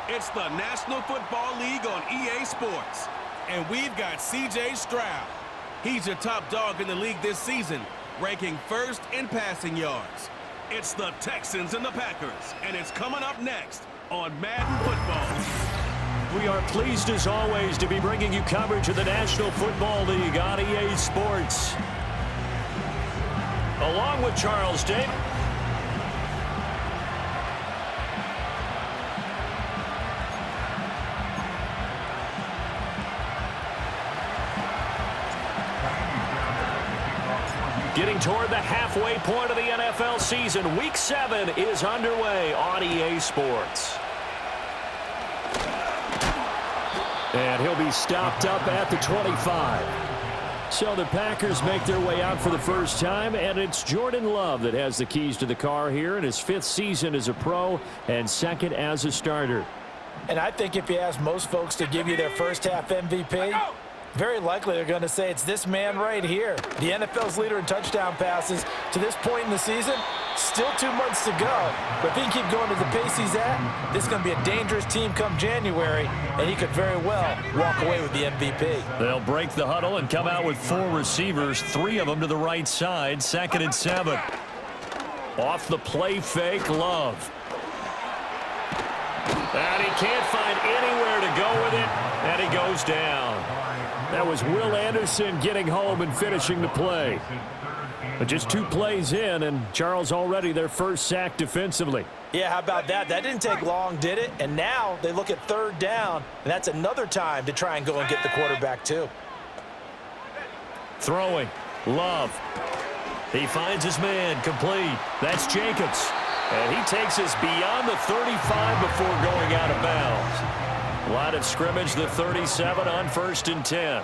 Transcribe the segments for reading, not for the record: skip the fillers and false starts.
It's the National Football League on EA Sports. And we've got C.J. Stroud. He's your top dog in the league this season, ranking first in passing yards. It's the Texans and the Packers, and it's coming up next on Madden Football. We are pleased, as always, to be bringing you coverage of the National Football League on EA Sports. Along with Charles Davis. Getting toward the halfway point of the NFL season, Week 7 is underway on EA Sports. And he'll be stopped up at the 25. So the Packers make their way out for the first time, and it's Jordan Love that has the keys to the car here in his 5th season as a pro and 2nd as a starter. And I think if you ask most folks to give you their first half MVP, very likely they're going to say it's this man right here. The NFL's leader in touchdown passes to this point in the season. Still 2 months to go. But if he can keep going to the pace he's at, this is going to be a dangerous team come January, and he could very well walk away with the MVP. They'll break the huddle and come out with 4 receivers, 3 of them to the right side, 2nd and 7. Off the play fake, Love. And he can't find anywhere to go with it, and he goes down. That was Will Anderson getting home and finishing the play. But just 2 plays in, and Charles already their first sack defensively. Yeah, how about that? That didn't take long, did it? And now they look at 3rd down, and that's another time to try and go and get the quarterback too. Throwing, Love. He finds his man, complete. That's Jacobs. And he takes us beyond the 35 before going out of bounds. Line of scrimmage, the 37 on 1st and 10.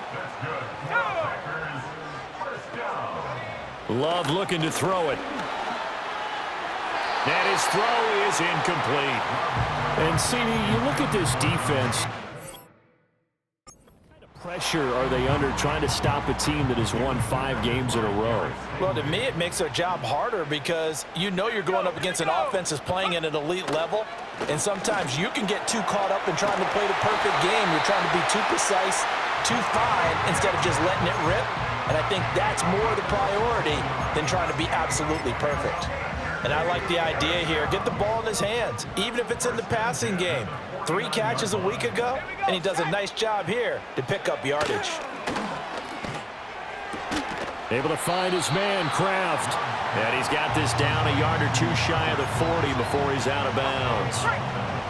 Love looking to throw it. And his throw is incomplete. And, CD, you look at this defense. What kind of pressure are they under trying to stop a team that has won 5 games in a row? Well, to me, it makes their job harder because you know you're going up against an offense that's playing at an elite level. And sometimes you can get too caught up in trying to play the perfect game. You're trying to be too precise, too fine, instead of just letting it rip. And I think that's more the priority than trying to be absolutely perfect. And I like the idea here. Get the ball in his hands, even if it's in the passing game. 3 catches a week ago, and he does a nice job here to pick up yardage. Able to find his man, Kraft. And he's got this down a yard or 2 shy of the 40 before he's out of bounds.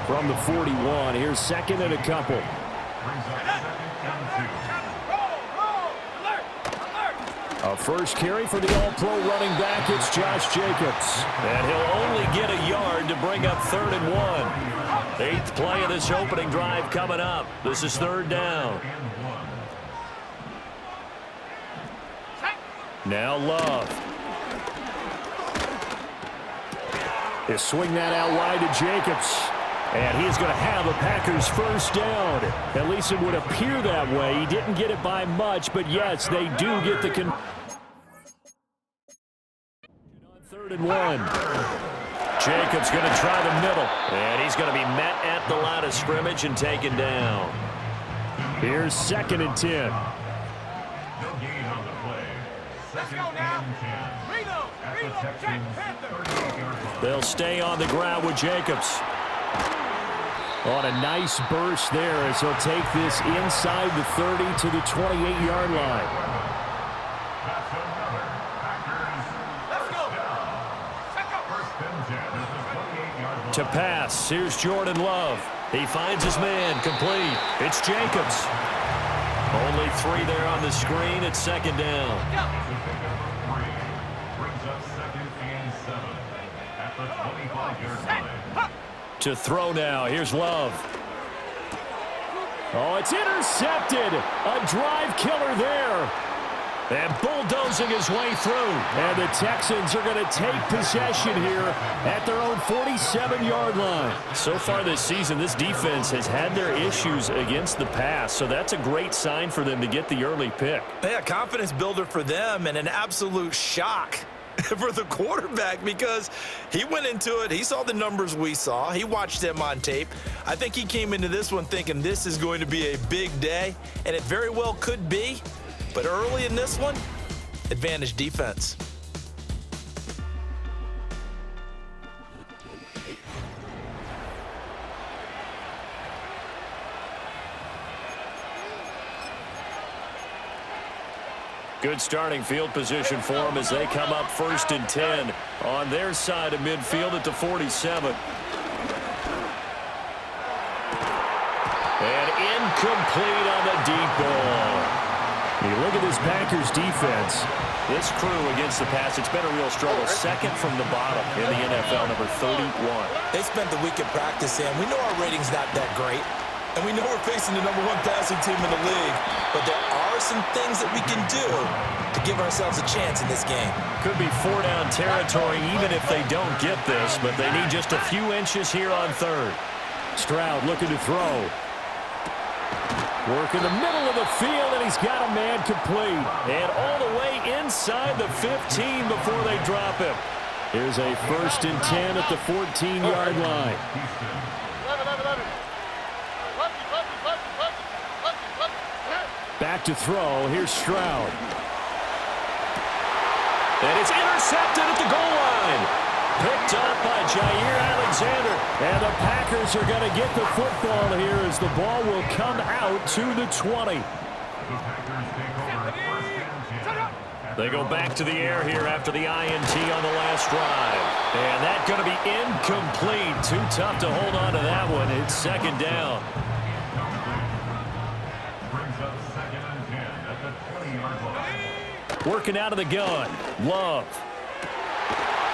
From the 41, here's 2nd and a couple. A first carry for the All-Pro running back, it's Josh Jacobs. And he'll only get a yard to bring up 3rd and 1. 8th play of this opening drive coming up. This is 3rd down. Now Love. He'll swing that out wide to Jacobs. And he's going to have a Packers first down. At least it would appear that way. He didn't get it by much, but yes, they do get the on 3rd and 1. Jacobs going to try the middle. And he's going to be met at the line of scrimmage and taken down. Here's 2nd and 10. They'll stay on the ground with Jacobs. On a nice burst there as he'll take this inside the 30 to the 28-yard line. To pass, here's Jordan Love. He finds his man, complete. It's Jacobs. Only 3 there on the screen at 2nd down. To throw now. Here's Love. Oh, it's intercepted. A drive killer there. And bulldozing his way through. And the Texans are going to take possession here at their own 47-yard line. So far this season, this defense has had their issues against the pass. So that's a great sign for them to get the early pick. Yeah, confidence builder for them and an absolute shock for the quarterback because he went into it. He saw the numbers we saw. He watched them on tape. I think he came into this one thinking this is going to be a big day, and it very well could be. But early in this one, advantage defense. Good starting field position for them as they come up 1st and 10 on their side of midfield at the 47. And incomplete on the deep ball. You look at this Packers defense. This crew against the pass, it's been a real struggle. Second from the bottom in the NFL, number 31. They spent the week at practice, and we know our rating's not that great. And we know we're facing the number 1 passing team in the league, but there are some things that we can do to give ourselves a chance in this game. Could be 4-down territory even if they don't get this, but they need just a few inches here on 3rd. Stroud looking to throw. Work in the middle of the field, and he's got a man complete. And all the way inside the 15 before they drop him. Here's a 1st and 10 at the 14-yard line. Back to throw. Here's Stroud. And it's intercepted at the goal line. Picked up by Jair Alexander. And the Packers are going to get the football here as the ball will come out to the 20. They go back to the air here after the INT on the last drive. And that's going to be incomplete. Too tough to hold on to that one. It's 2nd down. Working out of the gun. Love.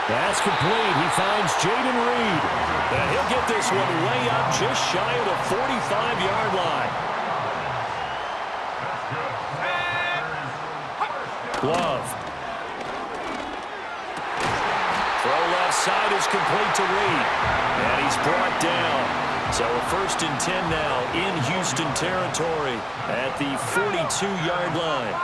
That's complete. He finds Jaden Reed. And he'll get this one way up just shy of the 45-yard line. Love. Throw left side is complete to Reed. And he's brought down. So a 1st and 10 now in Houston territory at the 42-yard line.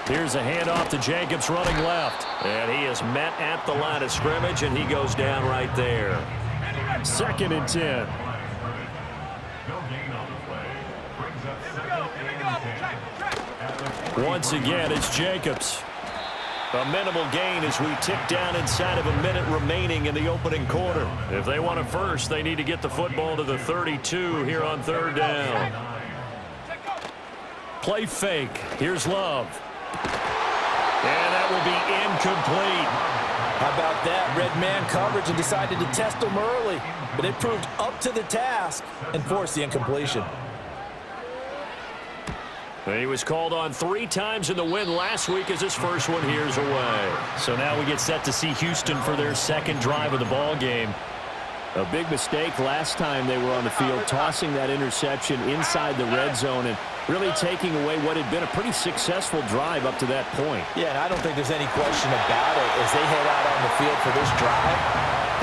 Here's a handoff to Jacobs running left. And he is met at the line of scrimmage, and he goes down right there. 2nd and 10. Once again, it's Jacobs. A minimal gain as we tick down inside of a minute remaining in the opening quarter. If they want it first, they need to get the football to the 32 here on 3rd down. Play fake. Here's Love. And that will be incomplete. How about that? Red man coverage and decided to test them early. But it proved up to the task and forced the incompletion. He was called on 3 times in the win last week as his first one here's away. So now we get set to see Houston for their 2nd drive of the ball game. A big mistake last time they were on the field, tossing that interception inside the red zone and really taking away what had been a pretty successful drive up to that point. Yeah, and I don't think there's any question about it. As they head out on the field for this drive,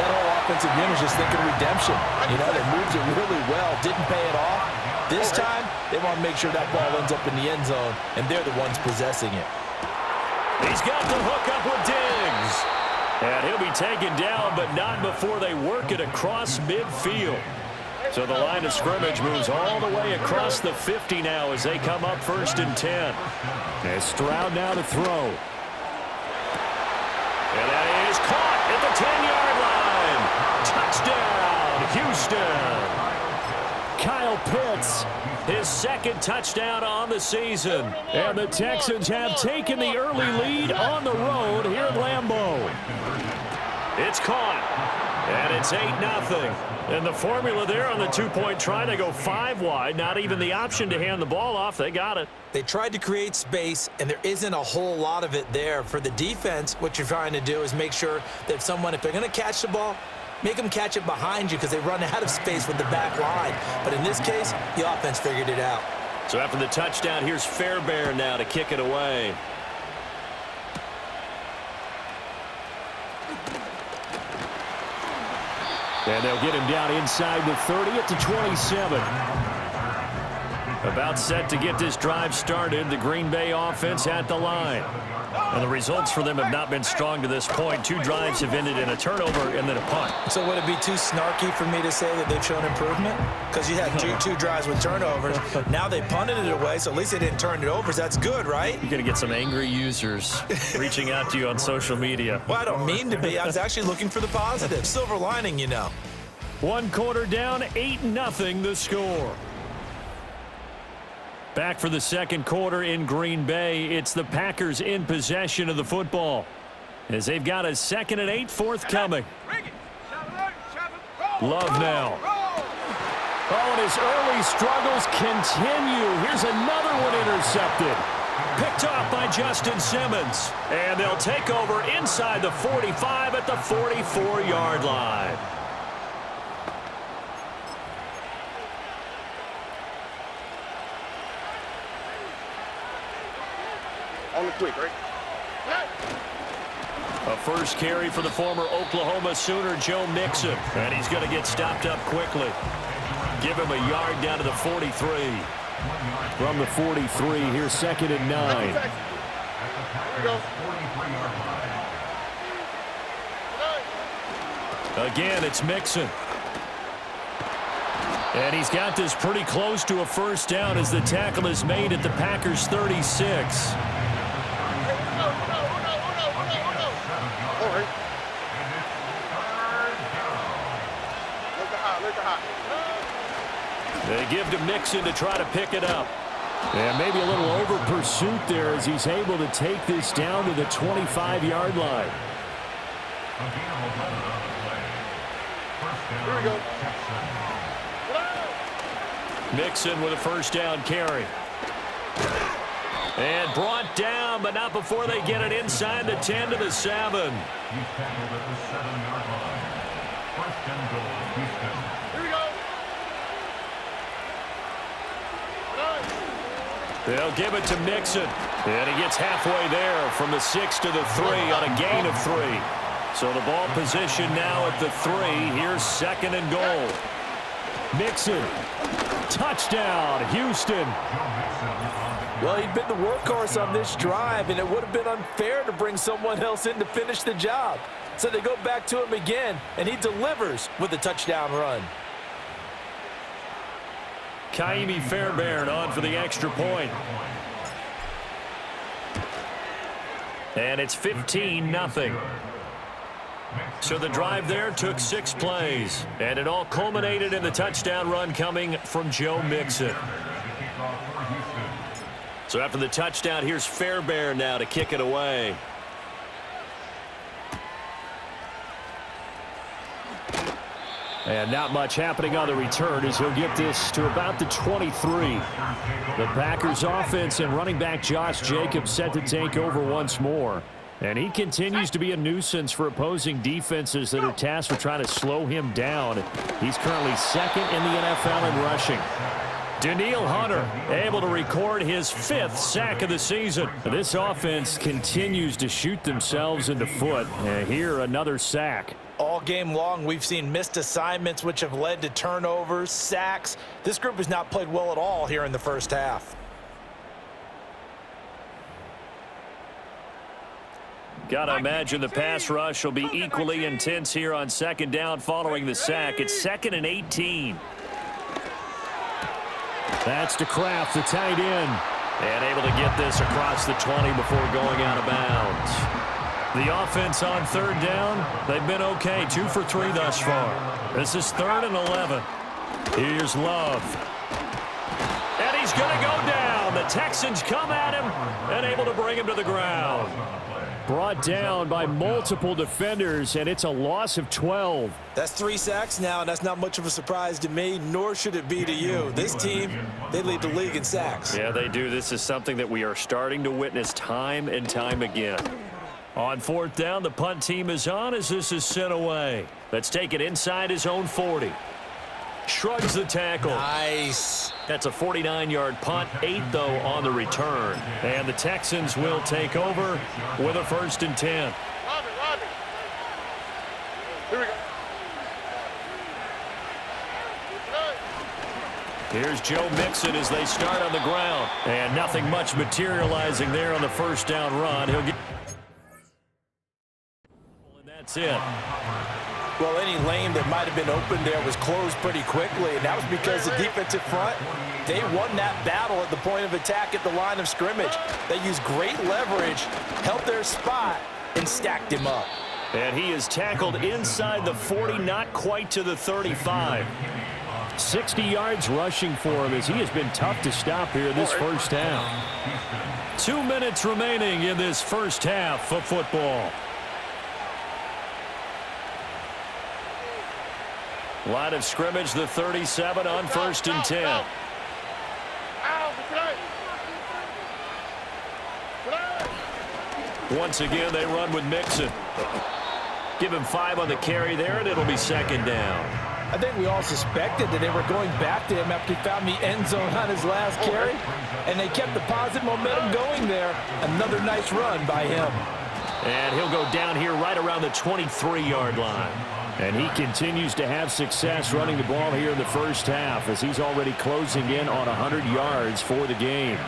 that whole offensive unit is just thinking redemption. You know, they moved it really well, didn't pay it off. This time, they want to make sure that ball ends up in the end zone, and they're the ones possessing it. He's got the hook up with Diggs. And he'll be taken down, but not before they work it across midfield. So the line of scrimmage moves all the way across the 50 now as they come up 1st and 10. And Stroud now to throw. And that is caught at the 10-yard line. Touchdown, Houston. Kyle Pitts, his 2nd touchdown on the season. And the Texans have taken the early lead on the road here at Lambeau. It's caught, and it's 8-0. And the formula there on the 2-point try, they go 5 wide. Not even the option to hand the ball off. They got it. They tried to create space, and there isn't a whole lot of it there. For the defense, what you're trying to do is make sure that if they're going to catch the ball, make them catch it behind you because they run out of space with the back line. But in this case, the offense figured it out. So after the touchdown, here's Fairbairn now to kick it away. And they'll get him down inside the 30 at the 27. About set to get this drive started. The Green Bay offense at the line. And the results for them have not been strong to this point. 2 drives have ended in a turnover and then a punt. So would it be too snarky for me to say that they've shown improvement? Because you had two drives with turnovers. Now they punted it away, so at least they didn't turn it over. So that's good, right? You're going to get some angry users reaching out to you on social media. Well, I don't mean to be. I was actually looking for the positive. Silver lining, you know. 1 quarter down, 8-0 the score. Back for the second quarter in Green Bay. It's the Packers in possession of the football as they've got a 2nd and 8 forthcoming. Love now. Oh, and his early struggles continue. Here's another one intercepted. Picked off by Justin Simmons. And they'll take over inside the 45 at the 44-yard line. On the quick, right? A first carry for the former Oklahoma Sooner, Joe Mixon. And he's going to get stopped up quickly. Give him a yard down to the 43. From the 43, here's 2nd and 9. Here we go. Again, it's Mixon. And he's got this pretty close to a first down as the tackle is made at the Packers' 36. They give to Mixon to try to pick it up. And maybe a little over pursuit there as he's able to take this down to the 25-yard line. Here we go. Mixon with a first down carry. And brought down, but not before they get it inside the 10 to the 7. They'll give it to Mixon. And he gets halfway there from the 6 to the 3 on a gain of 3. So the ball position now at the 3. Here's 2nd and goal. Mixon. Touchdown, Houston. Well, he'd been the workhorse on this drive, and it would have been unfair to bring someone else in to finish the job. So they go back to him again, and he delivers with a touchdown run. Kaimi Fairbairn on for the extra point. And it's 15-0. So the drive there took 6 plays, and it all culminated in the touchdown run coming from Joe Mixon. So after the touchdown, here's Fairbairn now to kick it away. And not much happening on the return as he'll get this to about the 23. The Packers offense and running back Josh Jacobs set to take over once more. And he continues to be a nuisance for opposing defenses that are tasked with trying to slow him down. He's currently 2nd in the NFL in rushing. Danielle Hunter able to record his 5th sack of the season. This offense continues to shoot themselves in the foot. And here, another sack. All game long, we've seen missed assignments, which have led to turnovers, sacks. This group has not played well at all here in the first half. Got to imagine the pass rush will be equally intense here on 2nd down following the sack. It's 2nd and 18. That's to Kraft, the tight end. And able to get this across the 20 before going out of bounds. The offense on 3rd down, they've been okay. 2 for 3 thus far. This is 3rd and 11. Here's Love. And he's going to go down. The Texans come at him and able to bring him to the ground. Brought down by multiple defenders, and it's a loss of 12. That's 3 sacks now, and that's not much of a surprise to me, nor should it be to you. This team, they lead the league in sacks. Yeah, they do. This is something that we are starting to witness time and time again. On 4th down, the punt team is on as this is sent away. Let's take it inside his own 40. Shrugs the tackle. Nice. That's a 49-yard punt, 8 though on the return. And the Texans will take over with a 1st and 10. Robbie. Here we go. Here's Joe Mixon as they start on the ground. And nothing much materializing there on the first down run. He'll get... And that's it. Well, any lane that might have been open there was closed pretty quickly, and that was because the defensive front, they won that battle at the point of attack at the line of scrimmage. They used great leverage, held their spot, and stacked him up. And he is tackled inside the 40, not quite to the 35. 60 yards rushing for him as he has been tough to stop here this first half. 2 minutes remaining in this first half of football. Line of scrimmage, the 37 on 1st and 10. Once again, they run with Mixon. Give him 5 on the carry there, and it'll be 2nd down. I think we all suspected that they were going back to him after he found the end zone on his last carry, and they kept the positive momentum going there. Another nice run by him. And he'll go down here right around the 23-yard line. And he continues to have success running the ball here in the first half as he's already closing in on 100 yards for the game.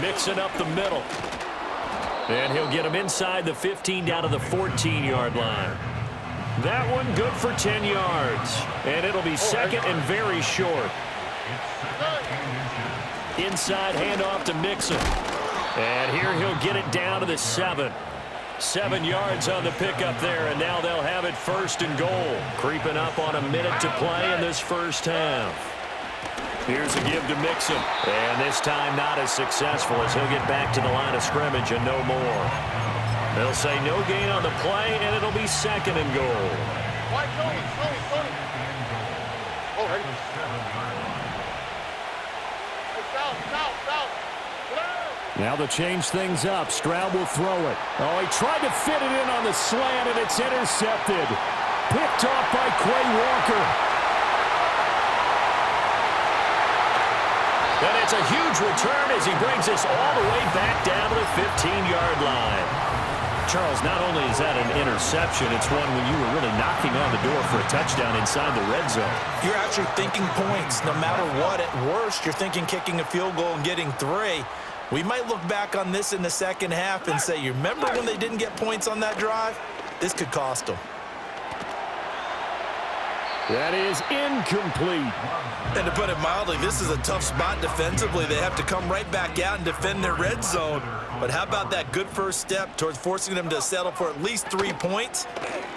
Mixing up the middle. And he'll get him inside the 15 down to the 14-yard line. That one good for 10 yards. And it'll be 2nd and very short. Inside handoff to Mixon. And here he'll get it down to the 7. 7 yards on the pickup there, and now they'll have it 1st and goal. Creeping up on a minute to play in this first half. Here's a give to Mixon. And this time not as successful as he'll get back to the line of scrimmage and no more. They'll say no gain on the play, and it'll be 2nd and goal. Now they'll change things up. Stroud will throw it. Oh, he tried to fit it in on the slant, and it's intercepted. Picked off by Quay Walker. And it's a huge return as he brings us all the way back down to the 15-yard line. Charles, not only is that an interception, it's one when you were really knocking on the door for a touchdown inside the red zone. You're actually thinking points. No matter what, at worst, you're thinking kicking a field goal and getting 3. We might look back on this in the second half and say, you remember when they didn't get points on that drive? This could cost them. That is incomplete. And to put it mildly, this is a tough spot defensively. They have to come right back out and defend their red zone. But how about that good first step towards forcing them to settle for at least 3 points?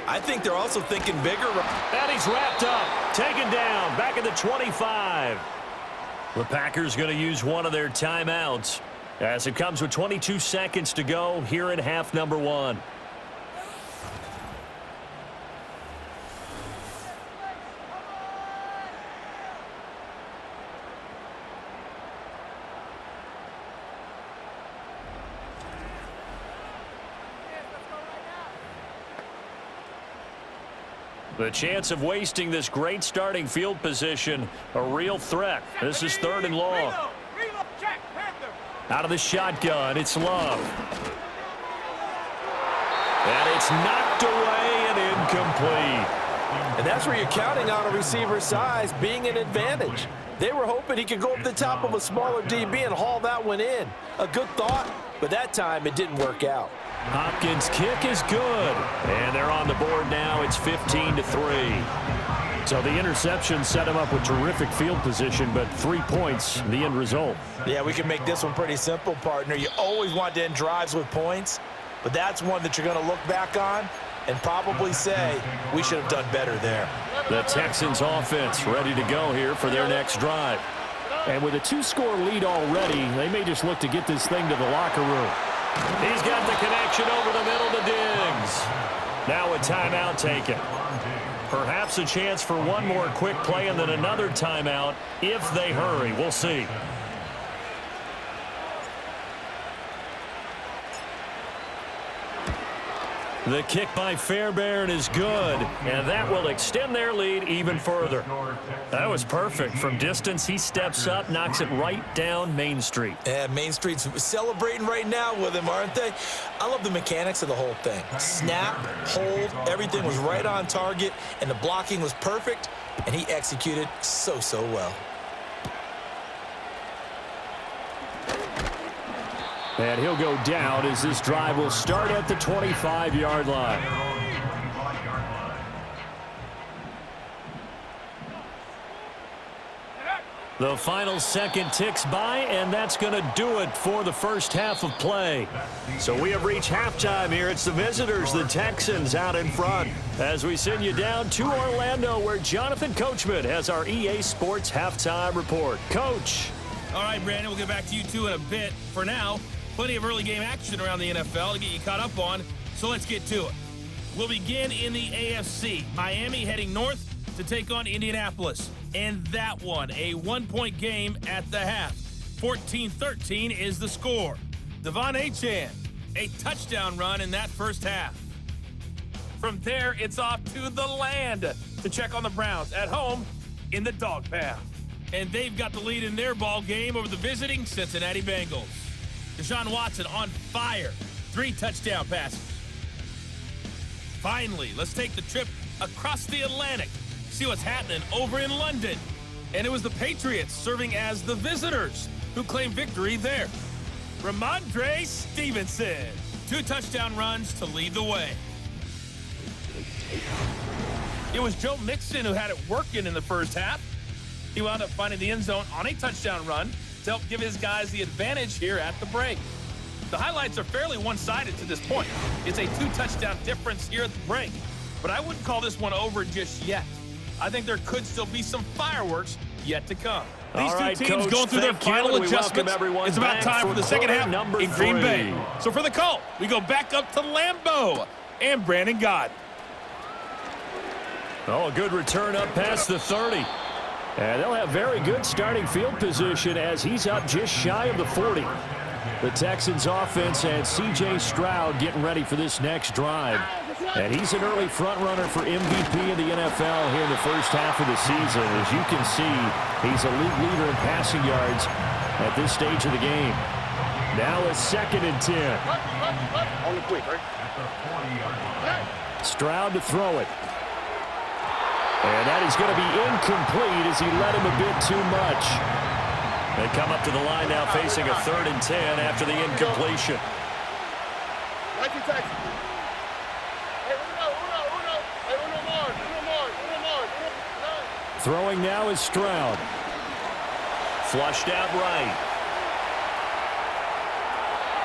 I think they're also thinking bigger. And he's wrapped up, taken down, back at the 25. The Packers going to use one of their timeouts as it comes with 22 seconds to go here in half number 1. The chance of wasting this great starting field position, a real threat. This is 3rd and long. Out of the shotgun, it's Love. And it's knocked away and incomplete. And that's where you're counting on a receiver's size being an advantage. They were hoping he could go up the top of a smaller DB and haul that one in. A good thought, but that time it didn't work out. Hopkins' kick is good. And they're on the board now. It's 15-3. So the interception set him up with terrific field position, but 3 points, the end result. Yeah, we can make this one pretty simple, partner. You always want to end drives with points, but that's one that you're going to look back on and probably say, we should have done better there. The Texans offense ready to go here for their next drive. And with a 2-score lead already, they may just look to get this thing to the locker room. He's got the connection over the middle to Diggs. Now a timeout taken. Perhaps a chance for one more quick play and then another timeout if they hurry. We'll see. The kick by Fairbairn is good, and that will extend their lead even further. That was perfect. From distance, he steps up, knocks it right down Main Street. Yeah, Main Street's celebrating right now with him, aren't they? I love the mechanics of the whole thing. Snap, hold, everything was right on target, and the blocking was perfect, and he executed so well. And he'll go down as this drive will start at the 25-yard line. The final second ticks by, and that's going to do it for the first half of play. So we have reached halftime here. It's the visitors, the Texans, out in front, as we send you down to Orlando, where Jonathan Coachman has our EA Sports halftime report. Coach. All right, Brandon, we'll get back to you two in a bit. For now, plenty of early game action around the NFL to get you caught up on, so let's get to it. We'll begin in the AFC. Miami heading north to take on Indianapolis. And that one, a one-point game at the half. 14-13 is the score. Devon Achane, a touchdown run in that first half. From there, it's off to the land to check on the Browns at home in the dog pound. And they've got the lead in their ball game over the visiting Cincinnati Bengals. Deshaun Watson on fire. 3 touchdown passes. Finally, let's take the trip across the Atlantic. See what's happening over in London. And it was the Patriots serving as the visitors who claimed victory there. Ramondre Stevenson. 2 touchdown runs to lead the way. It was Joe Mixon who had it working in the first half. He wound up finding the end zone on a touchdown run to help give his guys the advantage here at the break. The highlights are fairly one-sided to this point. It's a 2-touchdown difference here at the break, but I wouldn't call this one over just yet. I think there could still be some fireworks yet to come. These two teams going through their final adjustments. It's about time for the second half in Green Bay. So for the call, we go back up to Lambeau and Brandon Gott. Oh, a good return up past the 30. And they'll have very good starting field position as he's up just shy of the 40. The Texans offense and C.J. Stroud getting ready for this next drive. And he's an early front runner for MVP in the NFL here in the first half of the season. As you can see, he's a league leader in passing yards at this stage of the game. Now a 2nd and 10. On the quick, right? Stroud to throw it. And that is going to be incomplete as he led him a bit too much. They come up to the line now facing a 3rd and 10 after the incompletion. Throwing now is Stroud. Flushed out right.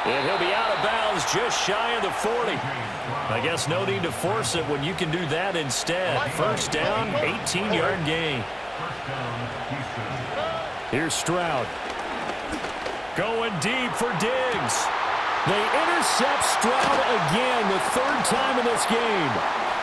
And he'll be out of bounds just shy of the 40. I guess no need to force it when you can do that instead. First down, 18-yard gain. Here's Stroud. Going deep for Diggs. They intercept Stroud again, the 3rd time in this game.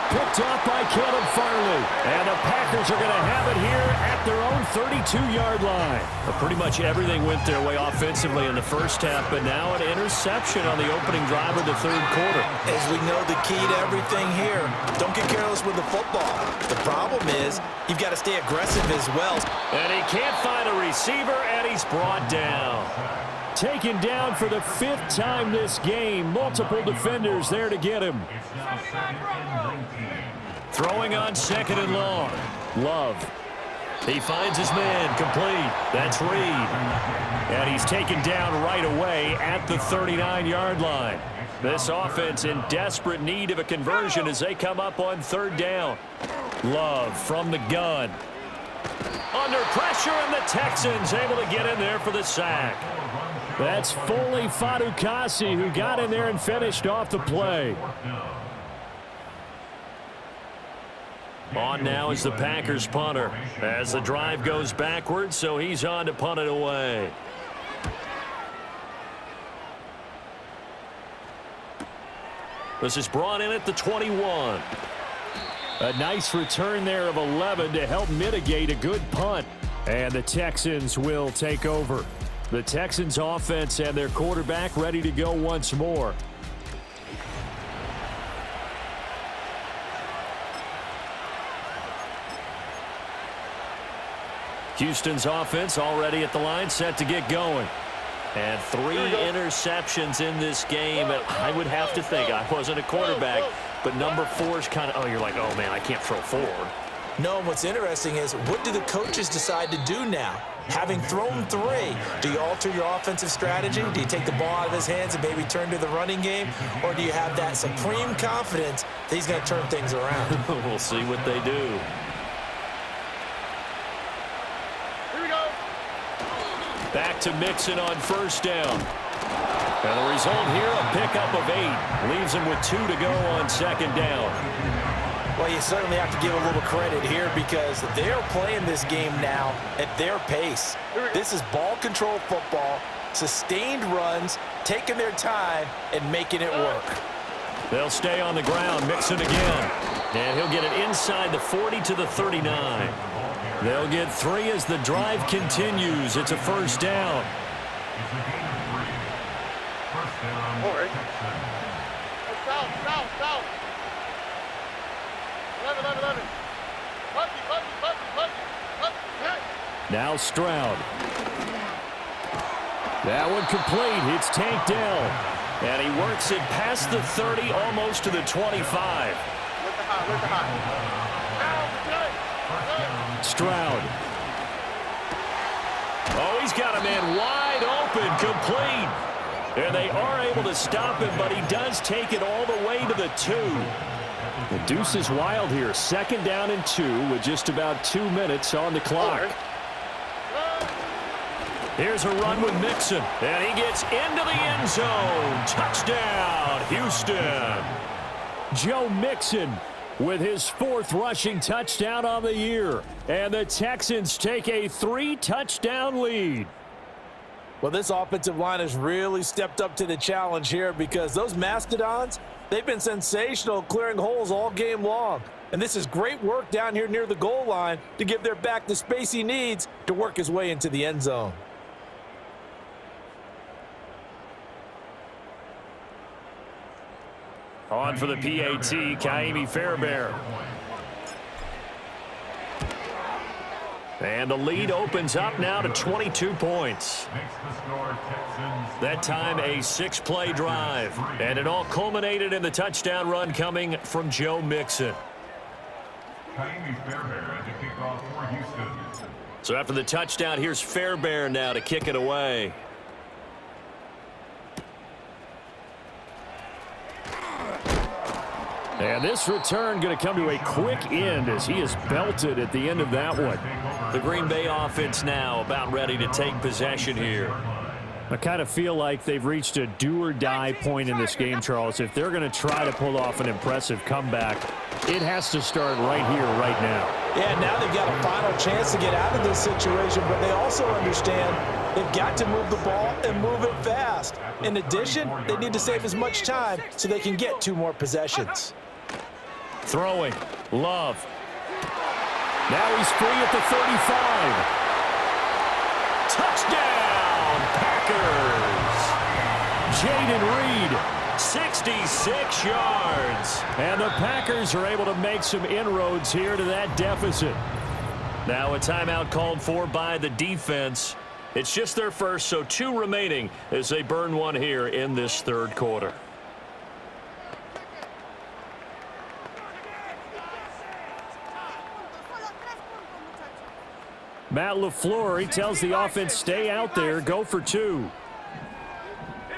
Picked off by Caleb Farley. And the Packers are going to have it here at their own 32-yard line. Well, pretty much everything went their way offensively in the first half, but now an interception on the opening drive of the 3rd quarter. As we know, the key to everything here, don't get careless with the football. The problem is you've got to stay aggressive as well. And he can't find a receiver, and he's brought down. Taken down for the 5th time this game. Multiple defenders there to get him. Throwing on 2nd and long. Love. He finds his man complete. That's Reed. And he's taken down right away at the 39-yard line. This offense in desperate need of a conversion as they come up on 3rd down. Love from the gun. Under pressure, and the Texans able to get in there for the sack. That's Foley Fadukasi who got in there and finished off the play. On now is the Packers punter as the drive goes backwards, so he's on to punt it away. This is brought in at the 21. A nice return there of 11 to help mitigate a good punt. And the Texans will take over. The Texans offense and their quarterback ready to go once more. Houston's offense already at the line, set to get going. And 3 interceptions in this game. And I would have to think, I wasn't a quarterback, but number 4 is kind of, oh, you're like, oh, man, I can't throw forward. No, what's interesting is, what do the coaches decide to do now? Having thrown 3, do you alter your offensive strategy? Do you take the ball out of his hands and maybe turn to the running game? Or do you have that supreme confidence that he's going to turn things around? We'll see what they do. Here we go. Back to Mixon on first down. And the result here, a pickup of 8. Leaves him with 2 to go on second down. Well, you certainly have to give a little credit here because they're playing this game now at their pace. This is ball control football, sustained runs, taking their time, and making it work. They'll stay on the ground, Mixon again. And he'll get it inside the 40 to the 39. They'll get 3 as the drive continues. It's a first down. All right. South. 11. Now Stroud. That one complete. It's tanked down. And he works it past the 30, almost to the 25. Stroud. Oh, he's got a man wide open, complete. And they are able to stop him, but he does take it all the way to the 2. The deuce is wild here. Second down and 2 with just about 2 minutes on the clock. Here's a run with Mixon, and he gets into the end zone. Touchdown, Houston. Joe Mixon with his 4th rushing touchdown on the year. And the Texans take a 3-touchdown lead. Well, this offensive line has really stepped up to the challenge here because those Mastodons, they've been sensational clearing holes all game long. And this is great work down here near the goal line to give their back the space he needs to work his way into the end zone. On for the PAT, Kaimi Fairbairn. And the lead opens up now to 22 points. That time a 6-play drive. And it all culminated in the touchdown run coming from Joe Mixon. So after the touchdown, here's Fairbairn now to kick it away. And this return going to come to a quick end as he is belted at the end of that one. The Green Bay offense now about ready to take possession here. I kind of feel like they've reached a do-or-die point in this game, Charles. If they're going to try to pull off an impressive comeback, it has to start right here, right now. Yeah, now they've got a final chance to get out of this situation, but they also understand they've got to move the ball and move it fast. In addition, they need to save as much time so they can get 2 more possessions. Throwing. Love. Now he's free at the 35. Touchdown, Packers. Jaden Reed, 66 yards. And the Packers are able to make some inroads here to that deficit. Now a timeout called for by the defense. It's just their first, so 2 remaining as they burn one here in this 3rd quarter. Matt LaFleur, he tells the offense, stay out there, go for 2.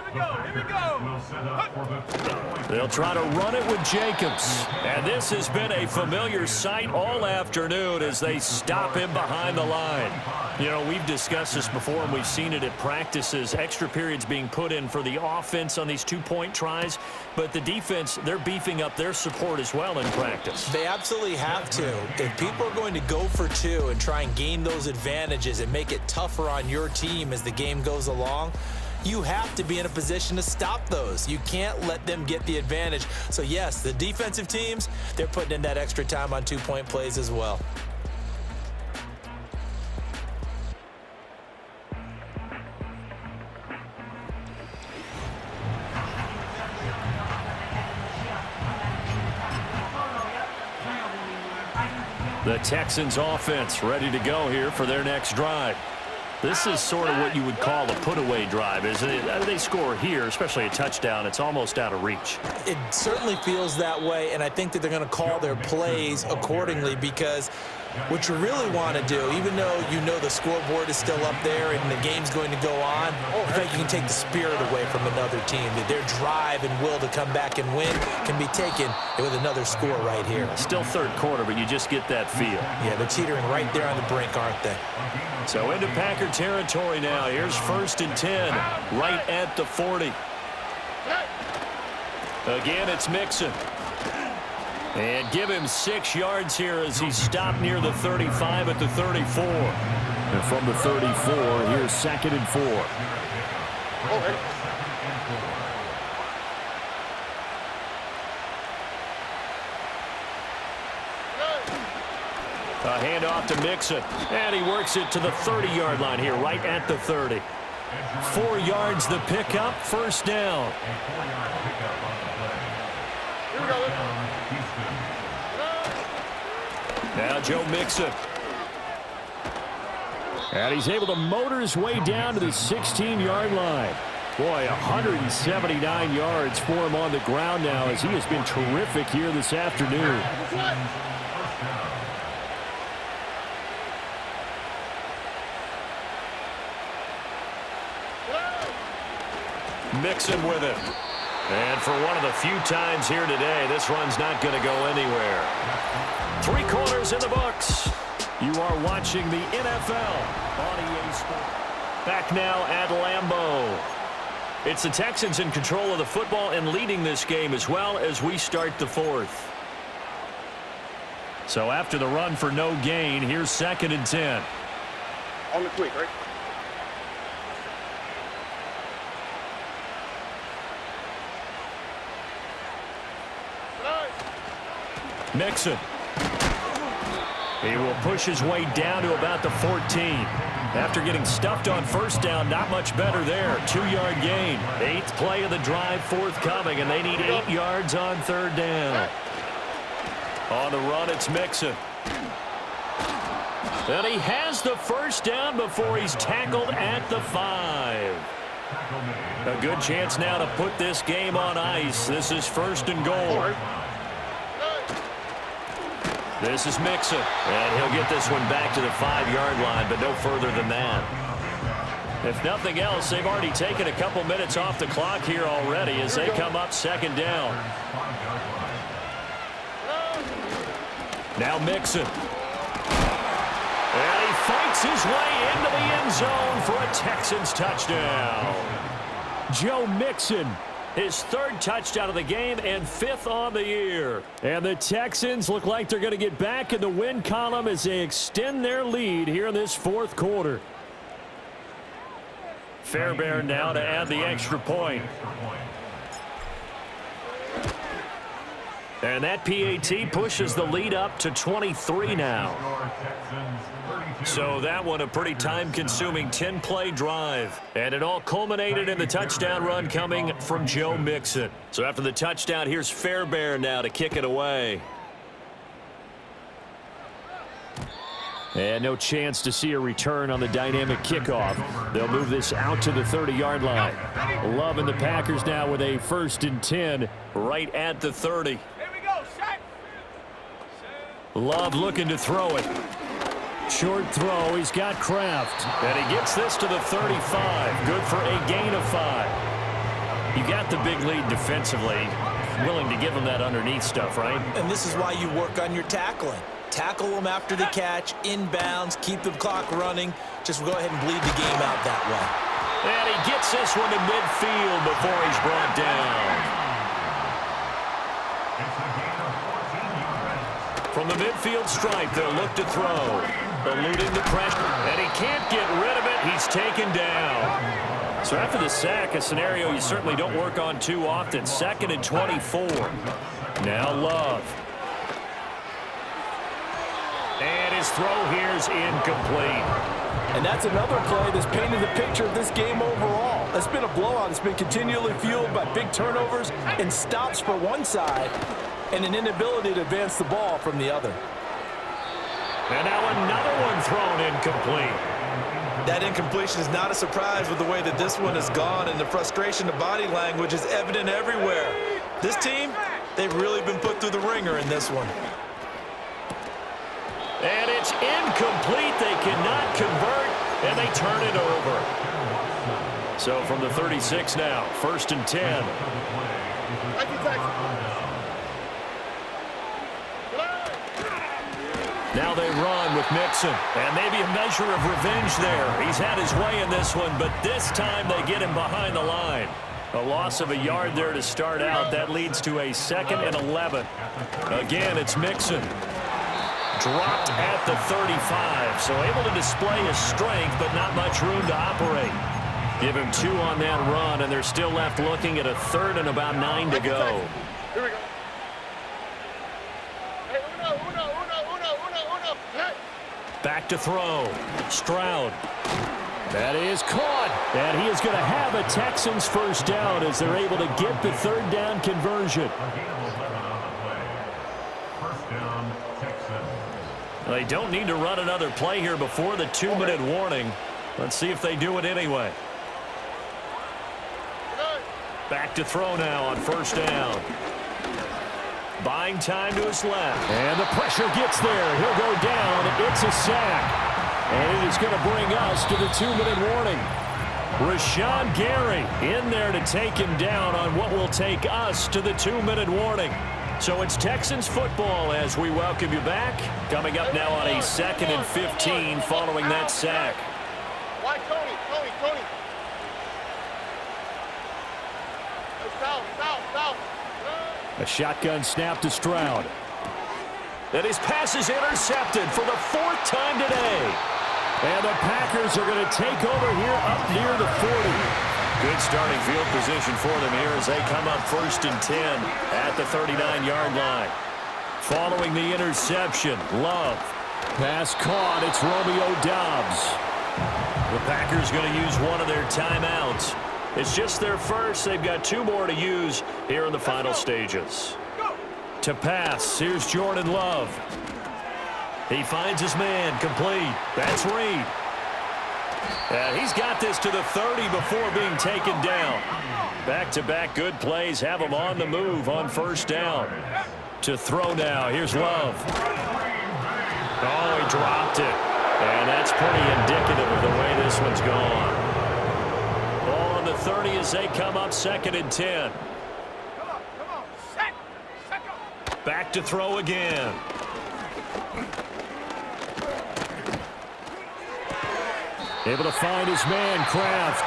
Here we go. They'll try to run it with Jacobs. And this has been a familiar sight all afternoon as they stop him behind the line. You know, we've discussed this before, and we've seen it at practices. Extra periods being put in for the offense on these 2-point tries. But the defense, they're beefing up their support as well in practice. They absolutely have to. If people are going to go for 2 and try and gain those advantages and make it tougher on your team as the game goes along, you have to be in a position to stop those. You can't let them get the advantage. So, yes, the defensive teams, they're putting in that extra time on 2-point plays as well. The Texans offense ready to go here for their next drive. This is sort of what you would call a put-away drive, isn't it? They score here, especially a touchdown. It's almost out of reach. It certainly feels that way, and I think that they're going to call their plays accordingly, because what you really want to do, even though you know the scoreboard is still up there and the game's going to go on, in fact, you can take the spirit away from another team. That their drive and will to come back and win can be taken with another score right here. Still third quarter, but you just get that feel. Yeah, they're teetering right there on the brink, aren't they? So into Packer territory now. Here's 1st and 10, right at the 40. Again, it's Mixon. And give him 6 yards here as he's stopped near the 35 at the 34. And from the 34, here's 2nd and 4. A handoff to Mixon. And he works it to the 30-yard line here, right at the 30. 4 yards the pickup, 1st down. Here we go. Now Joe Mixon. And he's able to motor his way down to the 16-yard line. Boy, 179 yards for him on the ground now, as he has been terrific here this afternoon. Mixon with it. And for one of the few times here today, this run's not going to go anywhere. 3 quarters in the books. You are watching the NFL on EA Sports. Back now at Lambeau. It's the Texans in control of the football and leading this game as well as we start the 4th. So after the run for no gain, here's 2nd and 10. On the tweak, right? Mixon. He will push his way down to about the 14. After getting stuffed on 1st down, not much better there. 2-yard gain. 8th play of the drive forthcoming, and they need 8 yards on 3rd down. On the run, it's Mixon. And he has the 1st down before he's tackled at the 5. A good chance now to put this game on ice. This is 1st and goal. This is Mixon, and he'll get this one back to the 5-yard line, but no further than that. If nothing else, they've already taken a couple minutes off the clock here already as they come up 2nd down. Now Mixon. And he fights his way into the end zone for a Texans touchdown. Joe Mixon. His 3rd touchdown of the game and 5th on the year. And the Texans look like they're going to get back in the win column as they extend their lead here in this 4th quarter. Fairbairn now to add the extra point. And that PAT pushes the lead up to 23 now. So that one a pretty time-consuming 10-play drive. And it all culminated in the touchdown run coming from Joe Mixon. So after the touchdown, here's Fairbairn now to kick it away. And no chance to see a return on the dynamic kickoff. They'll move this out to the 30-yard line. Love and the Packers now with a 1st and 10 right at the 30. Here we go, set. Love looking to throw it. Short throw. He's got Kraft. And he gets this to the 35. Good for a gain of 5. You got the big lead defensively. Willing to give him that underneath stuff, right? And this is why you work on your tackling. Tackle them after the catch, inbounds, keep the clock running. Just go ahead and bleed the game out that way. And he gets this one to midfield before he's brought down. From the midfield stripe, they'll look to throw. Eluding the pressure. And he can't get rid of it. He's taken down. So after the sack, a scenario you certainly don't work on too often. 2nd and 24. Now Love. And his throw here is incomplete. And that's another play that's painted the picture of this game overall. It's been a blowout. It's been continually fueled by big turnovers and stops for one side and an inability to advance the ball from the other. And now another one thrown incomplete. That incompletion is not a surprise with the way that this one has gone, and the frustration, the body language is evident everywhere. This team, they've really been put through the ringer in this one. And it's incomplete. They cannot convert, and they turn it over. So from the 36 now, 1st and 10. Now they run with Mixon, and maybe a measure of revenge there. He's had his way in this one, but this time they get him behind the line. A loss of a yard there to start out. That leads to a 2nd and 11. Again, it's Mixon. Dropped at the 35, so able to display his strength, but not much room to operate. Give him 2 on that run, and they're still left looking at a 3rd and about 9 to go. Here we go. Hey, uno. Hey. Back to throw. Stroud. That is caught. And he is going to have a Texans first down as they're able to get the 3rd down conversion. They don't need to run another play here before the 2-minute warning. Let's see if they do it anyway. Back to throw now on 1st down. Buying time to his left. And the pressure gets there. He'll go down. It's a sack. And it is going to bring us to the 2-minute warning. Rashawn Gary in there to take him down on what will take us to the 2-minute warning. So it's Texans football as we welcome you back. Coming up now on a 2nd and 15 following that sack. Why Tony? South. A shotgun snap to Stroud. And his pass is intercepted for the 4th time today. And the Packers are going to take over here up near the 40. Good starting field position for them here as they come up 1st and 10 at the 39-yard line. Following the interception, Love. Pass caught. It's Romeo Doubs. The Packers going to use one of their timeouts. It's just their first. They've got 2 more to use here in the final stages. To pass, here's Jordan Love. He finds his man, complete. That's Reed. And he's got this to the 30 before being taken down. Back-to-back good plays have him on the move on 1st down. To throw now, here's Love. Oh, he dropped it. And that's pretty indicative of the way this one's gone. Ball on the 30 as they come up 2nd and 10. Come on. Set up. Back to throw again. Able to find his man, Kraft.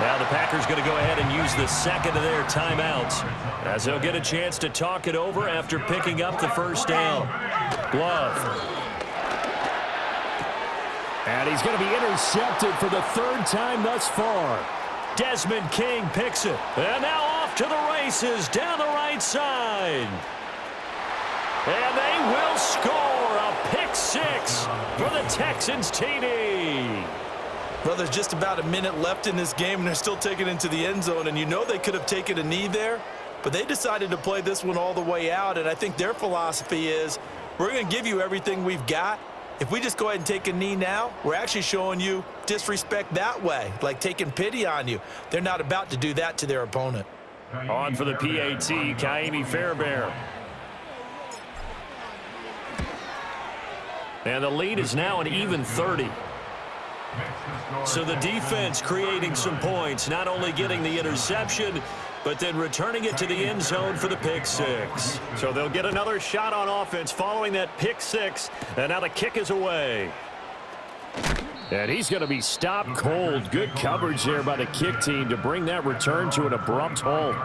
Now the Packers going to go ahead and use the 2nd of their timeouts as they'll get a chance to talk it over after picking up the 1st down. Love. And he's going to be intercepted for the 3rd time thus far. Desmond King picks it. And now off to the races down the right side. And they will score a pick 6 for the Texans TD. Well, there's just about a minute left in this game, and they're still taking it into the end zone. And you know they could have taken a knee there, but they decided to play this one all the way out. And I think their philosophy is, we're going to give you everything we've got. If we just go ahead and take a knee now, we're actually showing you disrespect that way, like taking pity on you. They're not about to do that to their opponent. On for the PAT, Kaimi Fairbairn. And the lead is now an even 30. So the defense creating some points, not only getting the interception, but then returning it to the end zone for the pick 6. So they'll get another shot on offense following that pick 6, and now the kick is away. And he's going to be stopped cold. Good coverage there by the kick team to bring that return to an abrupt halt.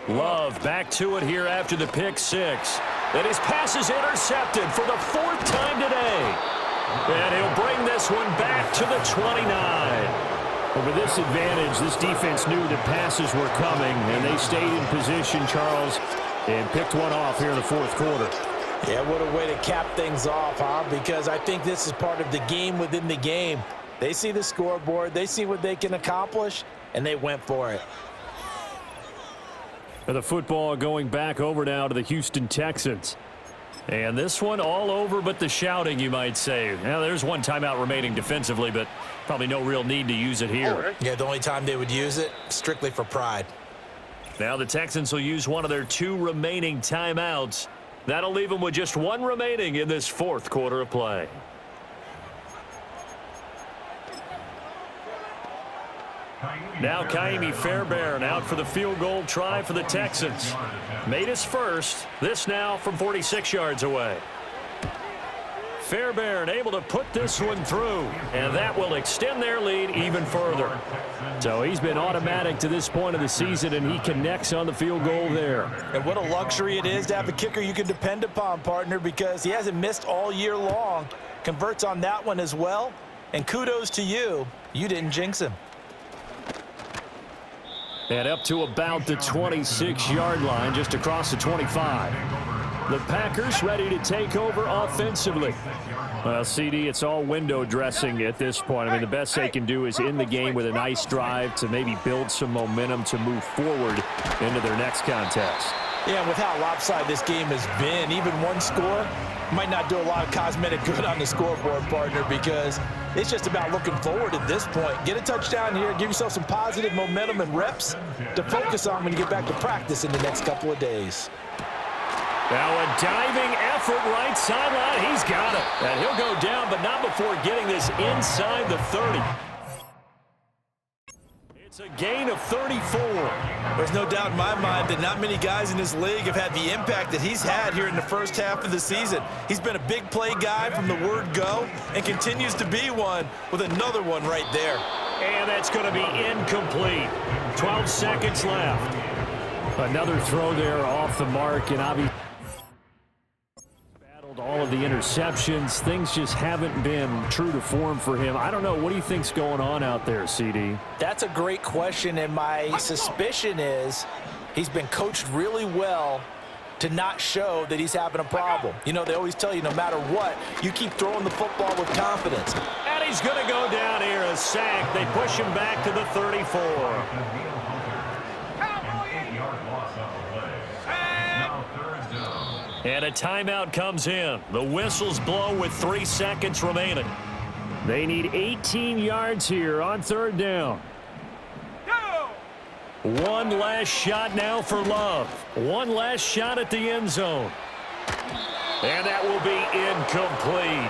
Love back to it here after the pick 6. And his pass is intercepted for the 4th time today. And he'll bring this one back to the 29. Well, with this advantage, this defense knew that passes were coming, and they stayed in position, Charles, and picked one off here in the 4th quarter. Yeah, what a way to cap things off, huh? Because I think this is part of the game within the game. They see the scoreboard, they see what they can accomplish, and they went for it. The football going back over now to the Houston Texans. And this one all over but the shouting, you might say. Now, there's one timeout remaining defensively, but probably no real need to use it here. Yeah, the only time they would use it, strictly for pride. Now the Texans will use one of their 2 remaining timeouts. That'll leave them with just 1 remaining in this 4th quarter of play. Now Kaimi Fairbairn out for the field goal try for the Texans. Made his first. This now from 46 yards away. Fairbairn able to put this one through, and that will extend their lead even further. So he's been automatic to this point of the season, and he connects on the field goal there. And what a luxury it is to have a kicker you can depend upon, partner, because he hasn't missed all year long. Converts on that one as well. And kudos to you. You didn't jinx him. And up to about the 26-yard line, just across the 25. The Packers ready to take over offensively. Well, CD, it's all window dressing at this point. I mean, the best they can do is in the game with a nice drive to maybe build some momentum to move forward into their next contest. Yeah, and with how lopsided this game has been, even one score might not do a lot of cosmetic good on the scoreboard, partner, because it's just about looking forward at this point. Get a touchdown here, give yourself some positive momentum and reps to focus on when you get back to practice in the next couple of days. Now a diving effort right sideline. He's got it. And he'll go down, but not before getting this inside the 30. It's a gain of 34. There's no doubt in my mind that not many guys in this league have had the impact that he's had here in the first half of the season. He's been a big play guy from the word go and continues to be one with another one right there. And that's going to be incomplete. 12 seconds left. Another throw there off the mark, and obviously battled all of the interceptions. Things just haven't been true to form for him. I don't know. What do you think's going on out there, CD? That's a great question, and my suspicion is he's been coached really well to not show that he's having a problem. You know, they always tell you no matter what, you keep throwing the football with confidence. And he's going to go down here, a sack. They push him back to the 34. And a timeout comes in. The whistles blow with 3 seconds remaining. They need 18 yards here on 3rd down. One last shot now for Love. One last shot at the end zone. And that will be incomplete.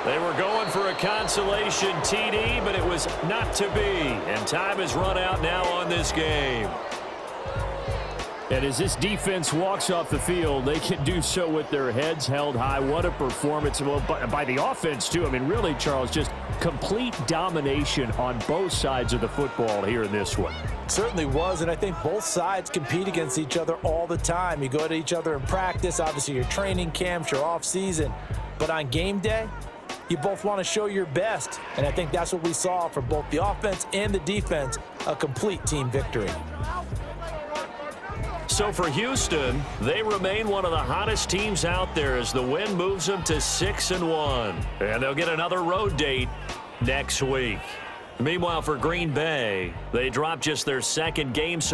They were going for a consolation TD, but it was not to be. And time has run out now on this game. And as this defense walks off the field, they can do so with their heads held high. What a performance by the offense, too. I mean, really, Charles, just complete domination on both sides of the football here in this one. Certainly was, and I think both sides compete against each other all the time. You go to each other in practice, obviously your training camps, your off-season. But on game day, you both want to show your best. And I think that's what we saw from both the offense and the defense, a complete team victory. So for Houston, they remain one of the hottest teams out there as the win moves them to 6-1. And they'll get another road date next week. Meanwhile, for Green Bay, they dropped just their 2nd game so